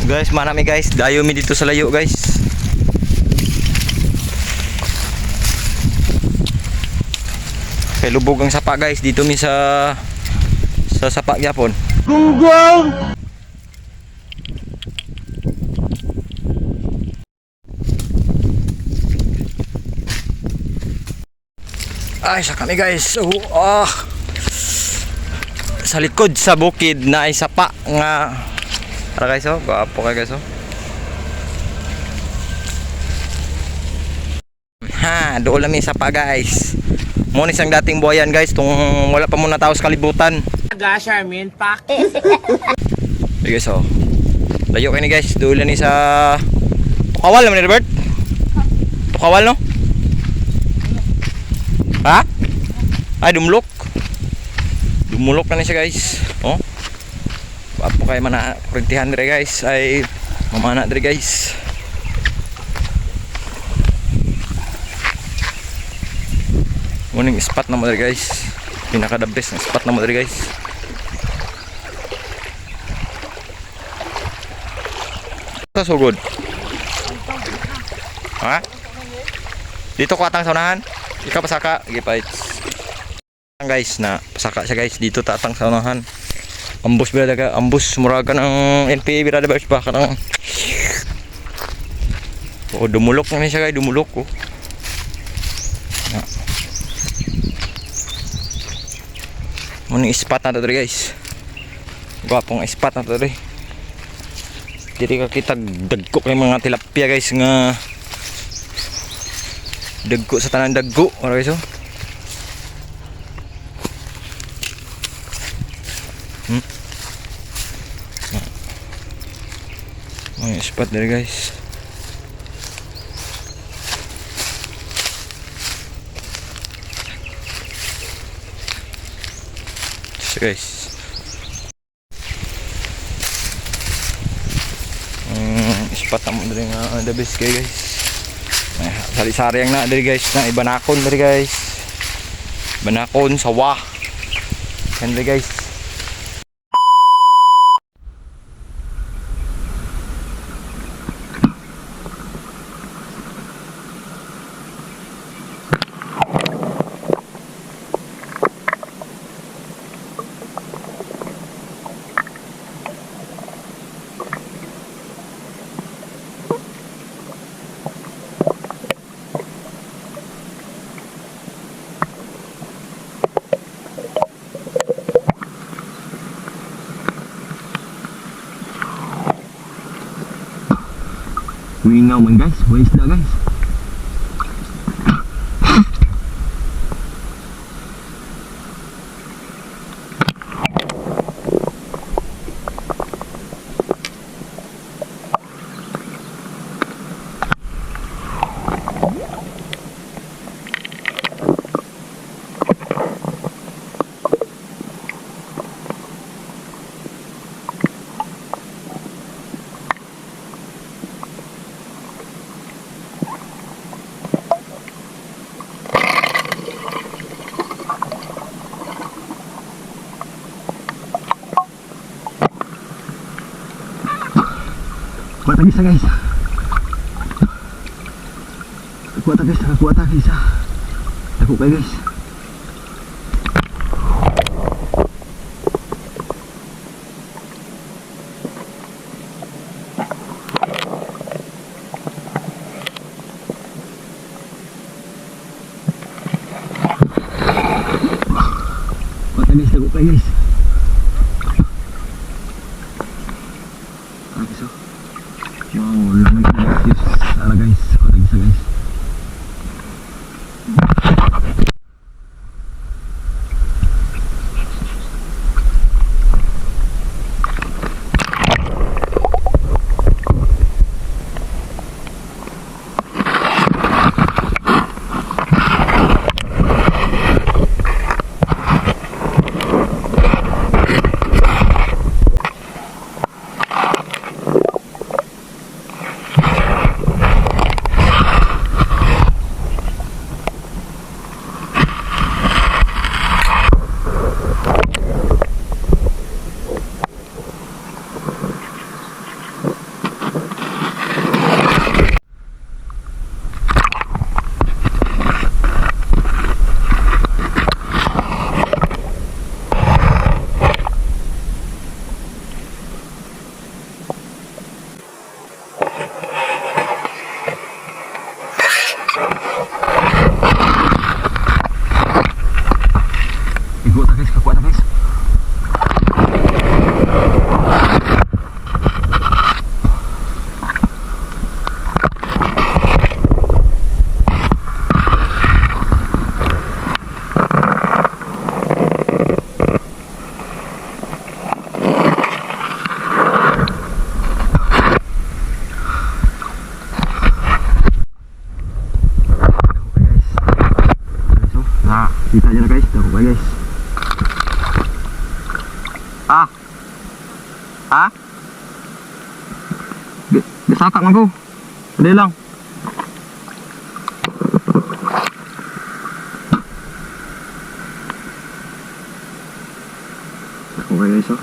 Guys, manami guys, dayo mi dito sa layo guys. Kay lubog ang sapa guys, dito mi sa sapa gyapon. Gunggong. Ay, sa kami guys. Sa likod sa bukid na ay sapa nga. Para guys, gwapo kayo guys. Ha, doon lang may sapa guys. Muna isang dating buhayan guys, tung wala pa muna tao sa kalibutan. Charmin Pak. Okay guys, layo kayo ni guys, doon lang ni sa Tukawal naman ni Robert. Tukawal no? Ha? Ay, dumulok. Dumulok na siya guys. Papo kayo mana kurentihan dire guys. Ay, mamana dire guys. Muning spot na mo dire guys. Pinaka the best na spot na mo dire guys. Sa sugod. Ha? Dito ko atang saunahan. Ikaw pasaka, gipites. Guys, na pasaka siya guys, dito tatang sa unahan. Ambus bila daga, ambus muragan ang NPA birada ba pa kanang. Dumulok na siya guys, dumulok ko. Muning spot na to guys. Gwapong spot na to dre. Diri ka kita dagko kay mga tilapia guys nga dagko sa tanan dagko, ora guys. May spot there guys. So guys, spot naman dali nga the best guys. Sari-sari ang na dali guys, na ibanakon dali guys. Banakon sawa. Yan dali guys. Wingaw man guys, may isda guys. Kuha tag isa guys. Kuha tag isa. Ako kayo guys. Kuha tag isa, ako kayo guys. Wow, lamig na guys. Ala guys, kuha isa guys. Kita nyo na guys, dako kayo guys. Ah! Ha? Bisakak man ko. Hindi lang. Dako kayo guys oh.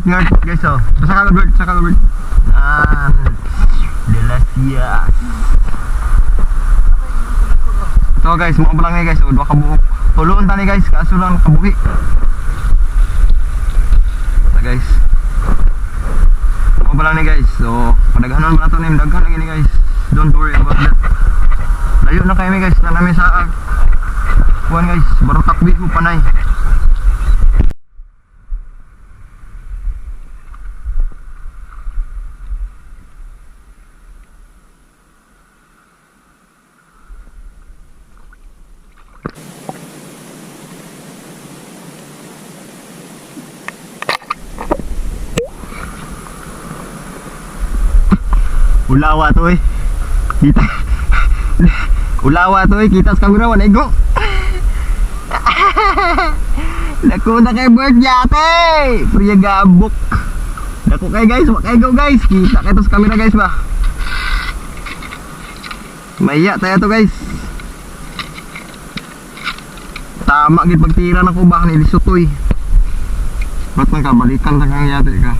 Ngert guys oh. Saka ka bird. Ah, Delasia. So guys, mo lang ni guys, oh, dua ka buok. Tuloon tani guys, kaso lang kabuhi. So guys. Mo lang ni guys. So, padaghanon man ato ni daghan lagi ni guys. Don't worry about that. Layo na kami guys, na namin sa kuan guys, baro takbi ko panay. Ulawa to eh. Kita. Ulawa to eh. Kita sa kamera. Wala igo. Naku na kay bird yate. Priya gabok. Naku kay guys. Wala go guys. Kita kayo sa kamera guys ba. Maya tayo to guys. Tama gid pagtira na ko ba ni Lisutoy. Ba't man ka balikan sa kang yate ka.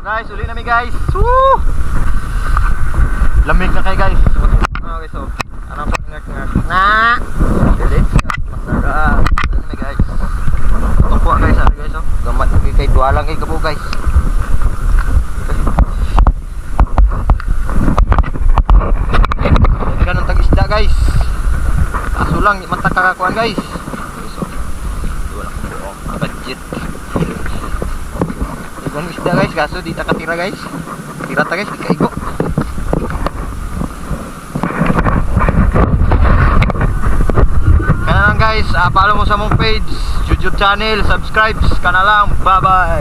So guys, uli namin guys. Woo! Lamig na kayo guys. Okay, so ano pa ngak-ngak na? Dili. Masarap. Uli namin guys. Tumpo guys, guys oh. Gamat kay dualang kay kabo guys. Ganun tag isda guys. Kaso lang mata kakakuan guys. So, wala ko buong budget. Ganun isda guys, kaso di ta katira guys. Tira ta guys, di kaigo. Kaya lang guys, follow mo sa mong page, YouTube channel, subscribe ka na lang. Bye bye.